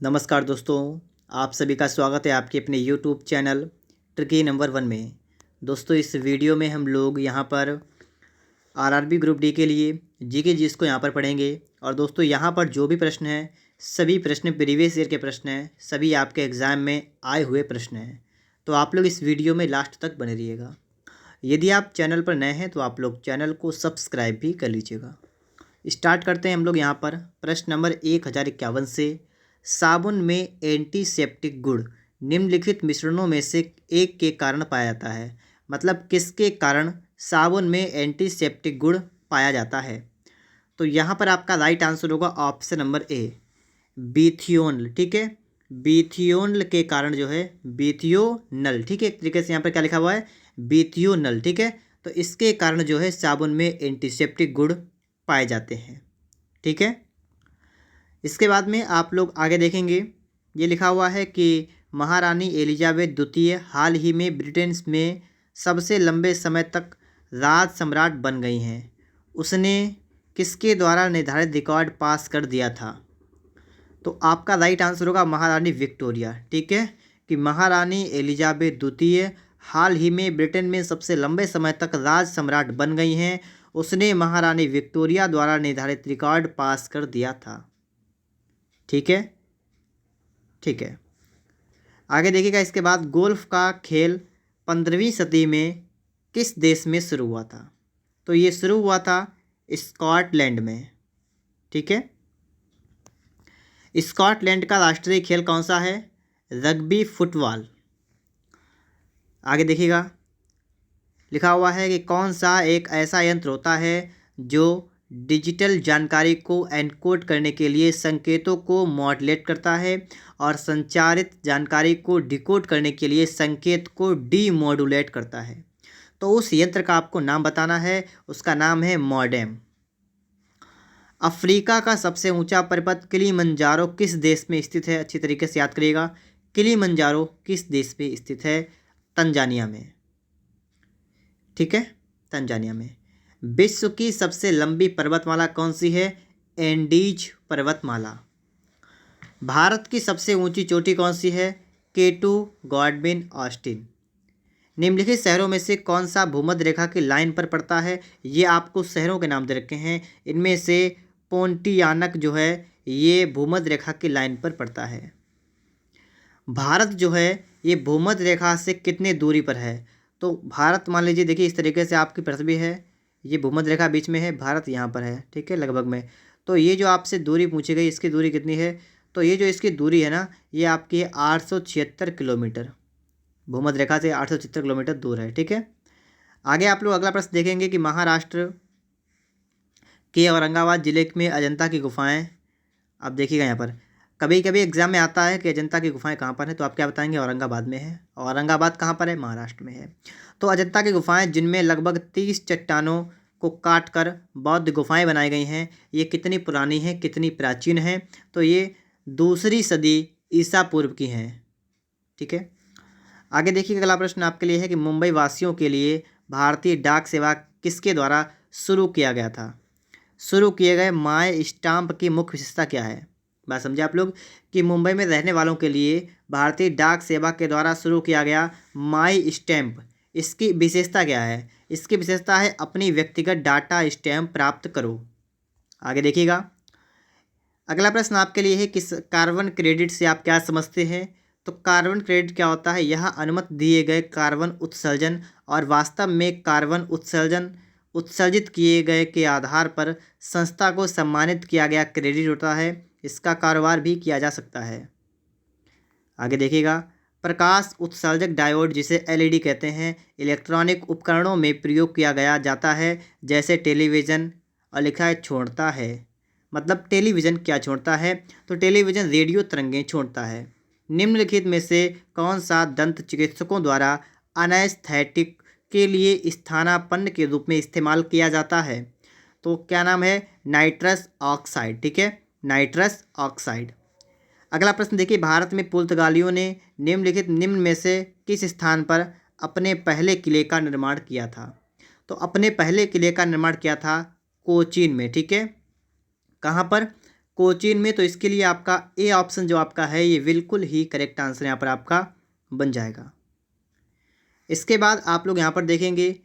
नमस्कार दोस्तों, आप सभी का स्वागत है आपके अपने यूट्यूब चैनल ट्रिकी नंबर 1 में। दोस्तों, इस वीडियो में हम लोग यहाँ पर आरआरबी ग्रुप डी के लिए जीके जीएस को यहाँ पर पढ़ेंगे। और दोस्तों, यहाँ पर जो भी प्रश्न हैं सभी प्रश्न प्रीवियस ईयर के प्रश्न हैं, सभी आपके एग्ज़ाम में आए हुए प्रश्न हैं। तो आप लोग इस वीडियो में लास्ट तक बने रहिएगा। यदि आप चैनल पर नए हैं तो आप लोग चैनल को सब्सक्राइब भी कर लीजिएगा। स्टार्ट करते हैं हम लोग यहाँ पर प्रश्न नंबर 1051 से। साबुन में एंटीसेप्टिक गुण निम्नलिखित मिश्रणों में से एक के कारण पाया जाता है। मतलब किसके कारण साबुन में एंटीसेप्टिक गुण पाया जाता है। तो यहाँ पर आपका राइट आंसर होगा ऑप्शन नंबर ए, बीथियोनल। ठीक है, बीथियोनल के कारण जो है बीथियोनल, ठीक है, एक तरीके से यहाँ पर क्या लिखा हुआ है, बीथियोनल। ठीक है, तो इसके कारण जो है साबुन में एंटीसेप्टिक गुण पाए जाते हैं। ठीक है, इसके बाद में आप लोग आगे देखेंगे, ये लिखा हुआ है कि महारानी एलिजाबेथ द्वितीय हाल ही में ब्रिटेन में सबसे लंबे समय तक राज सम्राट बन गई हैं। उसने किसके द्वारा निर्धारित रिकॉर्ड पास कर दिया था। तो आपका राइट आंसर होगा महारानी विक्टोरिया। ठीक है, कि महारानी एलिजाबेथ द्वितीय हाल ही में ब्रिटेन में सबसे लंबे समय तक राज सम्राट बन गई हैं। उसने महारानी विक्टोरिया द्वारा निर्धारित रिकॉर्ड पास कर दिया था। ठीक है, ठीक है, आगे देखिएगा। इसके बाद गोल्फ का खेल 15वीं सदी में किस देश में शुरू हुआ था। तो ये शुरू हुआ था स्कॉटलैंड में। ठीक है, स्कॉटलैंड का राष्ट्रीय खेल कौन सा है, रग्बी फुटबॉल। आगे देखिएगा, लिखा हुआ है कि कौन सा एक ऐसा यंत्र होता है जो डिजिटल जानकारी को एनकोड करने के लिए संकेतों को मॉड्यूलेट करता है और संचारित जानकारी को डिकोड करने के लिए संकेत को डीमॉड्यूलेट करता है। तो उस यंत्र का आपको नाम बताना है, उसका नाम है मॉडेम। अफ्रीका का सबसे ऊंचा पर्वत किलिमंजारो किस देश में स्थित है। अच्छी तरीके से याद करिएगा, किलिमंजारो किस देश में स्थित है, तंजानिया में। ठीक है, तंजानिया में। विश्व की सबसे लंबी पर्वतमाला कौन सी है, एंडीज पर्वतमाला। भारत की सबसे ऊंची चोटी कौन सी है, K2 गॉडविन ऑस्टिन। निम्नलिखित शहरों में से कौन सा भूमध्य रेखा की लाइन पर पड़ता है। ये आपको शहरों के नाम दे रखे हैं, इनमें से पोंटियानक जो है ये भूमध्य रेखा की लाइन पर पड़ता है। भारत जो है ये भूमध्य रेखा से कितने दूरी पर है। तो भारत मान लीजिए, देखिए इस तरीके से आपकी पृथ्वी है, ये भूमध्य रेखा बीच में है, भारत यहाँ पर है। ठीक है, लगभग में। तो ये जो आपसे दूरी पूछी गई, इसकी दूरी कितनी है। तो ये जो इसकी दूरी है ना, ये आपकी है 876 किलोमीटर। भूमध्य रेखा से 876 किलोमीटर दूर है। ठीक है, आगे आप लोग अगला प्रश्न देखेंगे कि महाराष्ट्र के औरंगाबाद जिले में अजंता की गुफाएं। अब देखिएगा, यहाँ पर कभी कभी एग्जाम में आता है कि अजंता की गुफाएं कहाँ पर है, तो आप क्या बताएंगे, औरंगाबाद में है। औरंगाबाद कहाँ पर है, महाराष्ट्र में है। तो अजंता की गुफाएं, जिनमें लगभग 30 चट्टानों को काट कर बौद्ध गुफाएं बनाई गई हैं, ये कितनी पुरानी हैं, कितनी प्राचीन हैं। तो ये 2री सदी ईसा पूर्व की हैं। ठीक है, आगे देखिए, अगला प्रश्न आपके लिए है कि मुंबई वासियों के लिए भारतीय डाक सेवा किसके द्वारा शुरू किया गया था। शुरू किए गए माई स्टाम्प की मुख्य विशेषता क्या है। बात समझे आप लोग, कि मुंबई में रहने वालों के लिए भारतीय डाक सेवा के द्वारा शुरू किया गया माई स्टैम्प, इसकी विशेषता क्या है। इसकी विशेषता है अपनी व्यक्तिगत डाटा स्टैम्प प्राप्त करो। आगे देखिएगा, अगला प्रश्न आपके लिए है किस कार्बन क्रेडिट से आप क्या समझते हैं। तो कार्बन क्रेडिट क्या होता है, यह अनुमति दिए गए कार्बन उत्सर्जन और वास्तव में कार्बन उत्सर्जित किए गए के आधार पर संस्था को सम्मानित किया गया क्रेडिट होता है। इसका कारोबार भी किया जा सकता है। आगे देखिएगा, प्रकाश उत्सर्जक डायोड, जिसे एलईडी कहते हैं, इलेक्ट्रॉनिक उपकरणों में प्रयोग किया गया जाता है, जैसे टेलीविज़न। और लिखा है छोड़ता है, मतलब टेलीविज़न क्या छोड़ता है, तो टेलीविज़न रेडियो तरंगें छोड़ता है। निम्नलिखित में से कौन सा दंत चिकित्सकों द्वारा एनेस्थेटिक के लिए स्थानापन्न के रूप में इस्तेमाल किया जाता है। तो क्या नाम है, नाइट्रस ऑक्साइड। ठीक है, नाइट्रस ऑक्साइड। अगला प्रश्न देखिए, भारत में पुर्तगालियों ने निम्न में से किस स्थान पर अपने पहले किले का निर्माण किया था। तो अपने पहले किले का निर्माण किया था कोचीन में। ठीक है, कहाँ पर, कोचीन में। तो इसके लिए आपका ए ऑप्शन जो आपका है ये बिल्कुल ही करेक्ट आंसर यहाँ पर आपका बन जाएगा। इसके बाद आप लोग यहाँ पर देखेंगे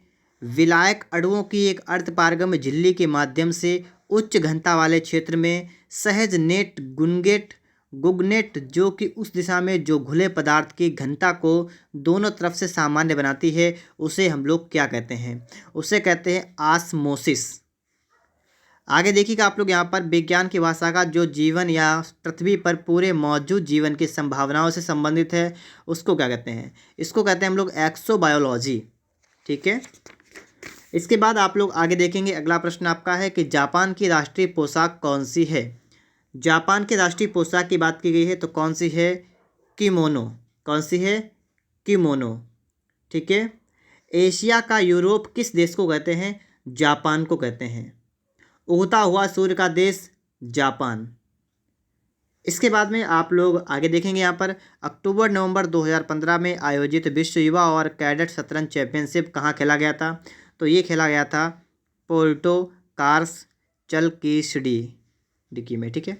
विलायक अणुओं की एक अर्धपारगम्य झिल्ली के माध्यम से उच्च घनता वाले क्षेत्र में सहज नेट गुगनेट जो कि उस दिशा में जो घुले पदार्थ की घनता को दोनों तरफ से सामान्य बनाती है उसे हम लोग क्या कहते हैं, उसे कहते हैं ऑस्मोसिस। आगे देखिएगा आप लोग यहाँ पर विज्ञान की भाषा का जो जीवन या पृथ्वी पर पूरे मौजूद जीवन की संभावनाओं से संबंधित है उसको क्या कहते हैं, इसको कहते हैं हम लोग एक्सोबायोलॉजी। ठीक है। इसके बाद आप लोग आगे देखेंगे अगला प्रश्न आपका है कि जापान की राष्ट्रीय पोशाक कौन सी है। जापान की राष्ट्रीय पोशाक की बात की गई है तो कौन सी है, किमोनो। कौन सी है, किमोनो। ठीक है। एशिया का यूरोप किस देश को कहते हैं, जापान को कहते हैं। उगता हुआ सूर्य का देश जापान। इसके बाद में आप लोग आगे देखेंगे यहाँ पर अक्टूबर नवंबर 2015 में आयोजित विश्व युवा और कैडेट शतरंज चैंपियनशिप कहाँ खेला गया था, तो ये खेला गया था पोर्टो कार्स डिकी में। ठीक है।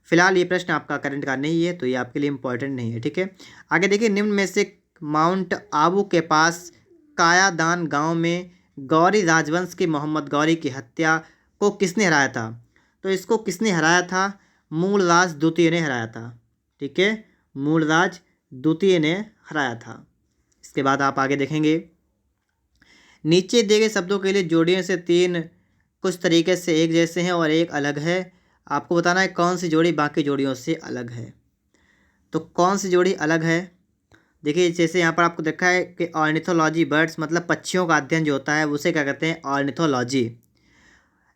फिलहाल ये प्रश्न आपका करंट का नहीं है तो ये आपके लिए इम्पोर्टेंट नहीं है। ठीक है। आगे देखिए निम्न में से माउंट आबू के पास कायादान गांव में गौरी राजवंश के मोहम्मद गौरी की हत्या को किसने हराया था, तो इसको किसने हराया था, मूलराज द्वितीय ने हराया था। ठीक है। मूलराज द्वितीय ने हराया था। इसके बाद आप आगे देखेंगे नीचे दिए गए शब्दों के लिए जोड़ियों से तीन कुछ तरीके से एक जैसे हैं और एक अलग है। आपको बताना है कौन सी जोड़ी बाकी जोड़ियों से अलग है। तो कौन सी जोड़ी अलग है, देखिए जैसे यहाँ पर आपको देखा है कि ऑर्निथोलॉजी बर्ड्स मतलब पक्षियों का अध्ययन जो होता है उसे क्या कहते हैं, ऑर्निथोलॉजी।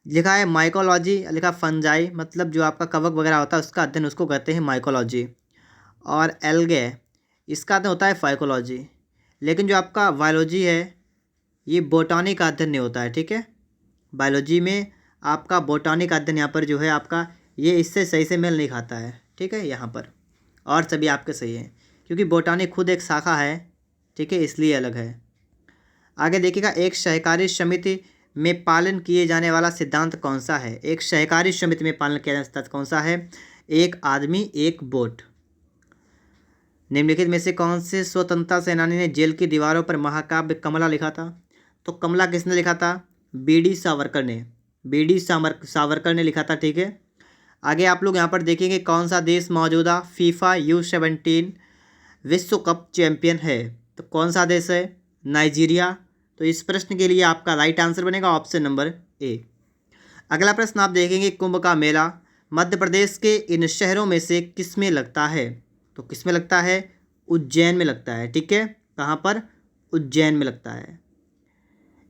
लिखा है माइकोलॉजी, लिखा फंजाई मतलब जो आपका कवक वगैरह होता है उसका अध्ययन उसको कहते हैं माइकोलॉजी। और एल्गे इसका अध्ययन होता है फाइकोलॉजी। लेकिन जो आपका बायोलॉजी है ये बोटानी का अध्ययन नहीं होता है। ठीक है। बायोलॉजी में आपका बोटानी का अध्ययन यहाँ पर जो है आपका ये इससे सही से मेल नहीं खाता है। ठीक है। यहाँ पर और सभी आपके सही हैं क्योंकि बोटानी खुद एक शाखा है। ठीक है, इसलिए अलग है। आगे देखिएगा एक सहकारी समिति में पालन किए जाने वाला सिद्धांत कौन सा है। एक सहकारी समिति में पालन किया जाने वाला सिद्धांत कौन सा है, एक आदमी एक वोट। निम्नलिखित में से कौन से स्वतंत्रता सेनानी ने जेल की दीवारों पर महाकाव्य कमला लिखा था, तो कमला किसने लिखा था, बीडी सावरकर ने। बीडी सावरकर ने लिखा था। ठीक है। आगे आप लोग यहाँ पर देखेंगे कौन सा देश मौजूदा फीफा U17 विश्व कप चैंपियन है, तो कौन सा देश है, नाइजीरिया। तो इस प्रश्न के लिए आपका राइट आंसर बनेगा ऑप्शन नंबर ए। अगला प्रश्न आप देखेंगे कुंभ का मेला मध्य प्रदेश के इन शहरों में से किस में लगता है, तो किस में लगता है, उज्जैन में लगता है। ठीक है। कहाँ पर, उज्जैन में लगता है।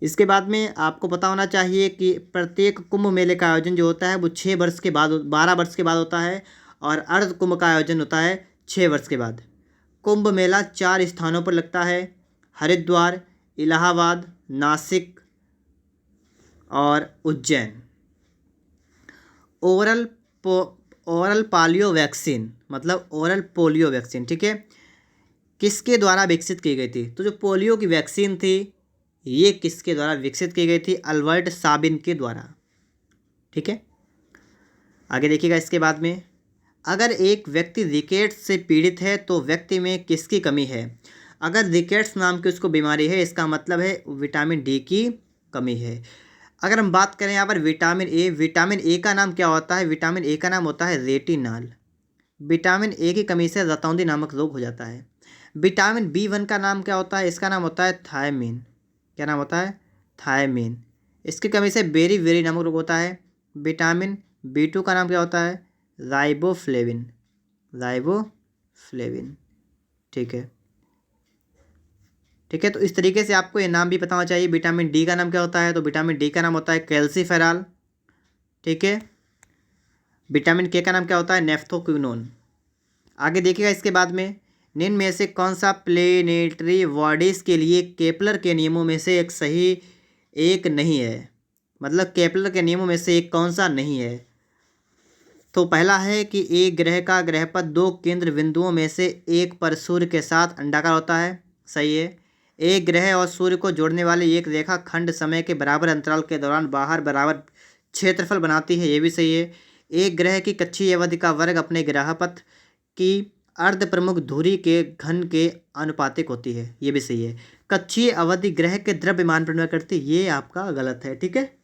इसके बाद में आपको पता होना चाहिए कि प्रत्येक कुंभ मेले का आयोजन जो होता है वो 6 वर्ष के बाद 12 वर्ष के बाद होता है और अर्ध कुंभ का आयोजन होता है 6 वर्ष के बाद। कुंभ मेला 4 स्थानों पर लगता है, हरिद्वार, इलाहाबाद, नासिक और उज्जैन। ओरल पोलियो वैक्सीन मतलब ओरल पोलियो वैक्सीन, ठीक है, किसके द्वारा विकसित की गई थी, तो जो पोलियो की वैक्सीन थी ये किसके द्वारा विकसित की गई थी, अल्बर्ट साबिन के द्वारा। ठीक है। आगे देखिएगा इसके बाद में अगर एक व्यक्ति रिकेट्स से पीड़ित है तो व्यक्ति में किसकी कमी है। अगर रिकेट्स नाम की उसको बीमारी है इसका मतलब है विटामिन डी की कमी है। अगर हम बात करें यहाँ पर विटामिन ए का नाम क्या होता है, विटामिन ए का नाम होता है रेटिनॉल। विटामिन ए की कमी से रतौंधी नामक रोग हो जाता है। विटामिन B1 का नाम क्या होता है, इसका नाम होता है थायमीन। क्या नाम होता है, थायमीन। इसकी कमी से बेरी नामक रोग होता है। विटामिन B2 का नाम क्या होता है, राइबोफ्लेविन। ठीक है। ठीक है। तो इस तरीके से आपको ये नाम भी पता होना चाहिए। विटामिन डी का नाम क्या होता है, तो विटामिन डी का नाम होता है कैल्सीफेरॉल। ठीक है। विटामिन के का नाम क्या होता है, नेफ्थोक्विनोन। आगे देखिएगा इसके बाद में निम्न में से कौन सा प्लेनेटरी बॉडीज़ के लिए केपलर के नियमों में से एक सही एक नहीं है, मतलब केपलर के नियमों में से एक कौन सा नहीं है। तो पहला है कि एक ग्रह का ग्रहपथ 2 केंद्र बिंदुओं में से एक पर सूर्य के साथ अंडाकार होता है, सही है। एक ग्रह और सूर्य को जोड़ने वाली एक रेखा खंड समय के बराबर अंतराल के दौरान बाहर बराबर क्षेत्रफल बनाती है, ये भी सही है। एक ग्रह की कक्षीय अवधि का वर्ग अपने ग्रहपथ की अर्ध प्रमुख धुरी के घन के अनुपातिक होती है। ये भी सही है। कक्षीय अवधि ग्रह के द्रव्यमान पर निर्भर करती है, ये आपका गलत है। ठीक है।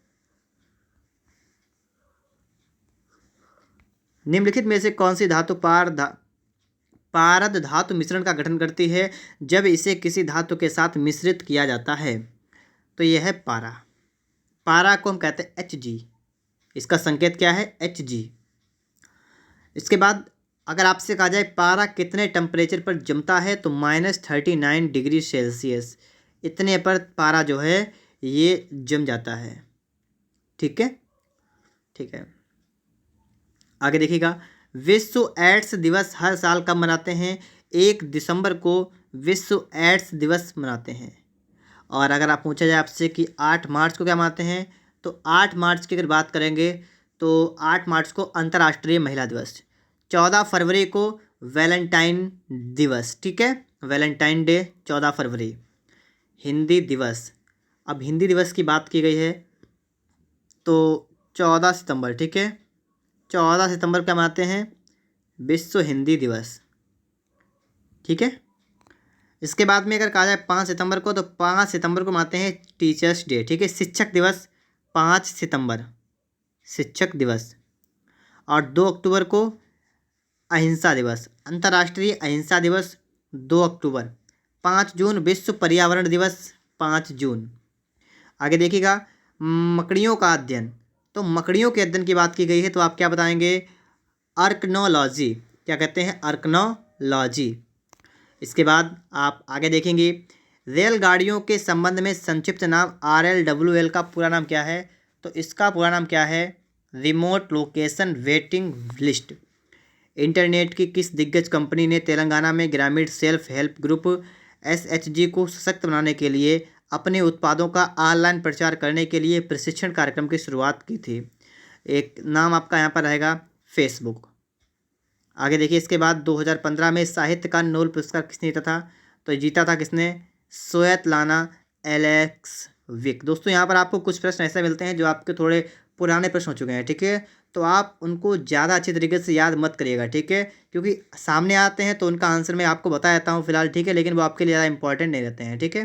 निम्नलिखित में से कौन सी धातु पारद धातु मिश्रण का गठन करती है जब इसे किसी धातु के साथ मिश्रित किया जाता है? तो यह है पारा। पारा को हम कहते हैं Hg। इसका संकेत क्या है? Hg। इसके बाद अगर आपसे कहा जाए पारा कितने टेम्परेचर पर जमता है, तो -39 डिग्री सेल्सियस, इतने पर पारा जो है ये जम जाता है। ठीक है। ठीक है, आगे देखिएगा। विश्व एड्स दिवस हर साल कब मनाते हैं? 1 दिसंबर को विश्व एड्स दिवस मनाते हैं। और अगर आप पूछा जाए आपसे कि 8 मार्च को क्या मनाते हैं, तो 8 मार्च की अगर बात करेंगे तो 8 मार्च को अंतर्राष्ट्रीय महिला दिवस, 14 फरवरी को वैलेंटाइन दिवस। ठीक है, वैलेंटाइन डे 14 फरवरी। हिंदी दिवस, अब हिंदी दिवस की बात की गई है तो 14 सितंबर। ठीक है, 14 सितंबर क्या मनाते हैं? विश्व हिंदी दिवस। ठीक है। इसके बाद में अगर कहा जाए 5 सितंबर को, तो 5 सितंबर को मनाते हैं टीचर्स डे। ठीक है, शिक्षक दिवस 5 सितंबर, शिक्षक दिवस। और 2 अक्टूबर को अहिंसा दिवस, अंतर्राष्ट्रीय अहिंसा दिवस 2 अक्टूबर। 5 जून विश्व पर्यावरण दिवस, 5 जून। आगे देखिएगा, मकड़ियों का अध्ययन, तो मकड़ियों के अध्ययन की बात की गई है तो आप क्या बताएंगे? आर्कनोलॉजी। क्या कहते हैं? आर्कनोलॉजी। इसके बाद आप आगे देखेंगे, रेलगाड़ियों के संबंध में संक्षिप्त नाम RLWL का पूरा नाम क्या है? तो इसका पूरा नाम क्या है? Remote location waiting list. Internet की किस दिग्गज कंपनी ने तेलंगाना में ग्रामीण सेल्फ हेल्प ग्रुप SHG को सशक्त बनाने के लिए अपने उत्पादों का ऑनलाइन प्रचार करने के लिए प्रशिक्षण कार्यक्रम की शुरुआत की थी? एक नाम आपका यहाँ पर रहेगा फेसबुक। आगे देखिए, इसके बाद 2015 में साहित्य का नोबेल पुरस्कार किसने जीता था? तो जीता था किसने? स्वेतलाना एलेक्सविक। दोस्तों यहाँ पर आपको कुछ प्रश्न ऐसे मिलते हैं जो आपके थोड़े पुराने प्रश्न हो चुके हैं। ठीक है, तो आप उनको ज़्यादा अच्छी तरीके से याद मत करिएगा। ठीक है, क्योंकि सामने आते हैं तो उनका आंसर मैं आपको बता देता हूँ फिलहाल। ठीक है, लेकिन वो आपके लिए ज़्यादा इंपॉर्टेंट नहीं रहते हैं। ठीक है।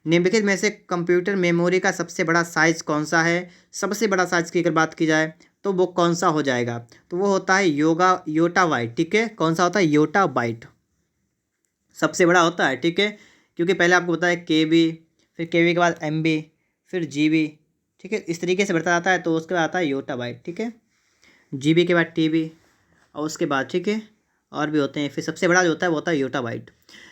निम्नलिखित में से कंप्यूटर मेमोरी का सबसे बड़ा साइज कौन सा है? सबसे बड़ा साइज की अगर बात की जाए तो वो कौन सा हो जाएगा? तो वो होता है योटाबाइट। ठीक है, कौन सा होता है? योटाबाइट सबसे बड़ा होता है। ठीक है, क्योंकि पहले आपको बताया KB, फिर KB के बाद MB, फिर GB। ठीक है, इस तरीके से बढ़ता जाता है, तो उसके बाद आता है योटाबाइट। ठीक है, GB के बाद TB और उसके बाद ठीक है और भी होते हैं, फिर सबसे बड़ा जो होता है वो होता है योटाबाइट।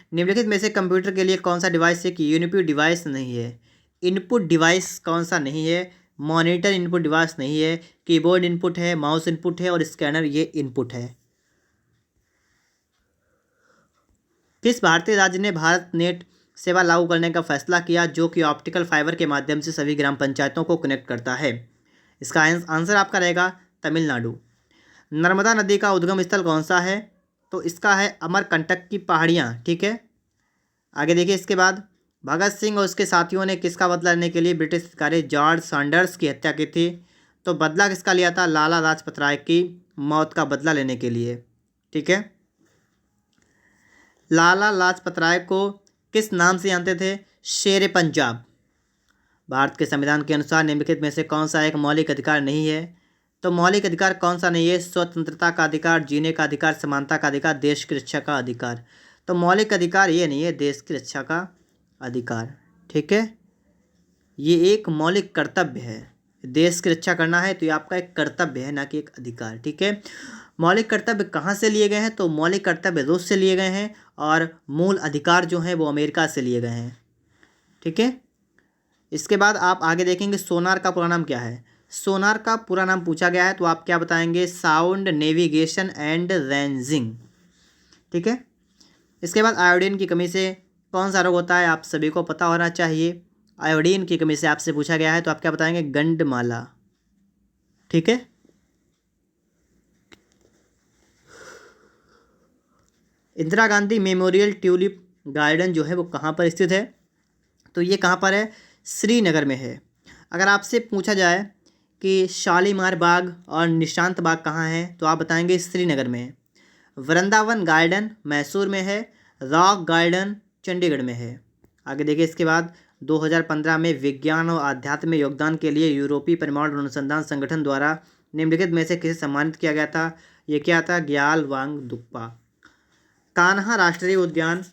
निम्नलिखित में से कंप्यूटर के लिए कौन सा डिवाइस है कि इनपुट डिवाइस नहीं है? इनपुट डिवाइस कौन सा नहीं है? मॉनिटर इनपुट डिवाइस नहीं है, कीबोर्ड इनपुट है, माउस इनपुट है और स्कैनर ये इनपुट है। किस भारतीय राज्य ने भारत नेट सेवा लागू करने का फैसला किया जो कि ऑप्टिकल फाइबर के माध्यम से सभी ग्राम पंचायतों को कनेक्ट करता है? इसका आंसर आपका रहेगा तमिलनाडु। नर्मदा नदी का उद्गम स्थल कौन सा है? तो इसका है अमरकंटक की पहाड़ियाँ। ठीक है, आगे देखिए, इसके बाद भगत सिंह और उसके साथियों ने किसका बदला लेने के लिए ब्रिटिश अधिकारी जॉर्ज सैंडर्स की हत्या की थी? तो बदला किसका लिया था? लाला लाजपत राय की मौत का बदला लेने के लिए। ठीक है, लाला लाजपत राय को किस नाम से जानते थे? शेर पंजाब। भारत के संविधान के अनुसार निम्नलिखित में से कौन सा एक मौलिक अधिकार नहीं है? तो मौलिक अधिकार कौन सा नहीं है? स्वतंत्रता का अधिकार, जीने का अधिकार, समानता का अधिकार, देश की रक्षा का अधिकार। तो मौलिक अधिकार ये नहीं है, देश की रक्षा का अधिकार। ठीक है, ये एक मौलिक कर्तव्य है। देश की रक्षा करना है तो ये आपका एक कर्तव्य है, ना कि एक अधिकार। ठीक है, मौलिक कर्तव्य कहाँ से लिए गए हैं? तो मौलिक कर्तव्य रूस से लिए गए हैं और मूल अधिकार जो हैं वो अमेरिका से लिए गए हैं। ठीक है, इसके बाद आप आगे देखेंगे सोनार का पूरा नाम क्या है? सोनार का पूरा नाम पूछा गया है तो आप क्या बताएंगे? Sound navigation and ranging. ठीक है, इसके बाद आयोडीन की कमी से कौन सा रोग होता है? आप सभी को पता होना चाहिए। आयोडीन की कमी से आपसे पूछा गया है तो आप क्या बताएंगे? गंडमाला। ठीक है, Indira Gandhi memorial tulip garden जो है वो कहाँ पर स्थित है? तो ये कहाँ पर है? श्रीनगर में है। अगर आपसे पूछा जाए कि शालीमार बाग और निशांत बाग कहाँ है, तो आप बताएंगे श्रीनगर में है। वृंदावन गार्डन मैसूर में है। रॉक गार्डन चंडीगढ़ में है। आगे देखिए इसके बाद 2015 में विज्ञान और आध्यात्म में योगदान के लिए यूरोपीय परमाणु अनुसंधान संगठन द्वारा निम्नलिखित में से किसे सम्मानित किया गया था। ये क्या था, ग्याल वांग दुक्पा। कान्हा राष्ट्रीय उद्यान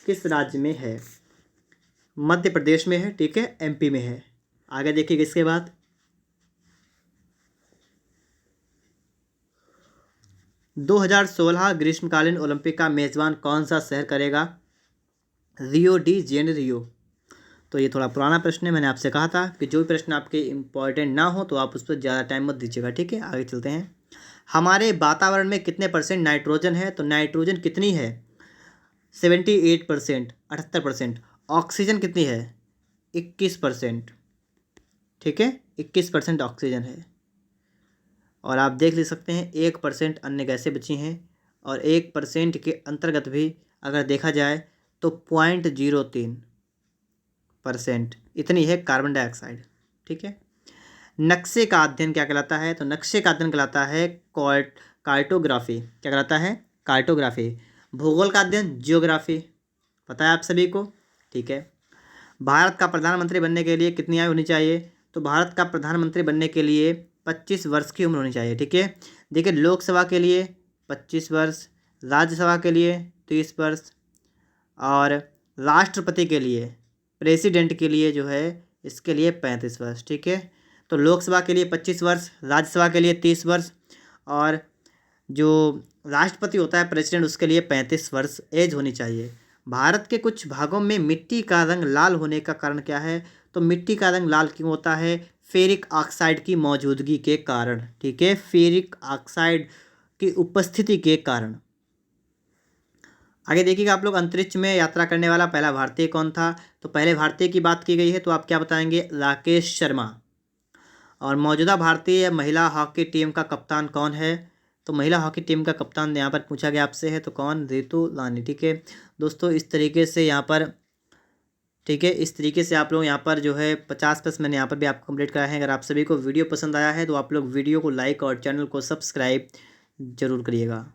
किस राज्य में है, मध्य प्रदेश में है, ठीक है, एमपी में है। आगे देखिए इसके बाद 2016 ग्रीष्मकालीन ओलंपिक का मेजबान कौन सा शहर करेगा, रियो डी जेनेरियो। तो ये थोड़ा पुराना प्रश्न है, मैंने आपसे कहा था कि जो भी प्रश्न आपके इंपॉर्टेंट ना हो तो आप उस पर ज़्यादा टाइम मत दीजिएगा, ठीक है। आगे चलते हैं। हमारे वातावरण में कितने परसेंट नाइट्रोजन है, तो नाइट्रोजन कितनी है, 78%, 78%। ऑक्सीजन कितनी है, 21%, ठीक है, 21% ऑक्सीजन है। और आप देख ले सकते हैं 1% अन्य गैसें बची हैं, और 1% के अंतर्गत भी अगर देखा जाए तो 0.03% इतनी है कार्बन डाइऑक्साइड, ठीक है। नक्शे का अध्ययन क्या कहलाता है, तो नक्शे का अध्ययन कहलाता है कार्टोग्राफी। क्या कहलाता है, कार्टोग्राफी। भूगोल का अध्ययन जियोग्राफी, पता है आप सभी को, ठीक है। भारत का प्रधानमंत्री बनने के लिए कितनी आयु होनी चाहिए, तो भारत का प्रधानमंत्री बनने के लिए 25 वर्ष की उम्र होनी चाहिए, ठीक है। देखिए लोकसभा के लिए 25 वर्ष, राज्यसभा के लिए 30 वर्ष, और राष्ट्रपति के लिए, प्रेसिडेंट के लिए जो है इसके लिए 35 वर्ष, ठीक है। तो लोकसभा के लिए 25 वर्ष, राज्यसभा के लिए 30 वर्ष, और जो राष्ट्रपति होता है प्रेसिडेंट उसके लिए 35 वर्ष एज होनी चाहिए। भारत के कुछ भागों में मिट्टी का रंग लाल होने का कारण क्या है, तो मिट्टी का रंग लाल क्यों होता है, फेरिक ऑक्साइड की मौजूदगी के कारण, ठीक है, फेरिक ऑक्साइड की उपस्थिति के कारण। आगे देखिएगा आप लोग, अंतरिक्ष में यात्रा करने वाला पहला भारतीय कौन था, तो पहले भारतीय की बात की गई है तो आप क्या बताएंगे, राकेश शर्मा। और मौजूदा भारतीय महिला हॉकी टीम का कप्तान कौन है, तो महिला हॉकी टीम का कप्तान यहाँ पर पूछा गया आपसे है तो कौन, रितु रानी, ठीक है। दोस्तों इस तरीके से यहाँ पर, ठीक है, इस तरीके से आप लोग यहाँ पर जो है 50+ मैंने यहाँ पर भी आपको कंप्लीट कराया है। अगर आप सभी को वीडियो पसंद आया है तो आप लोग वीडियो को लाइक और चैनल को सब्सक्राइब जरूर करिएगा।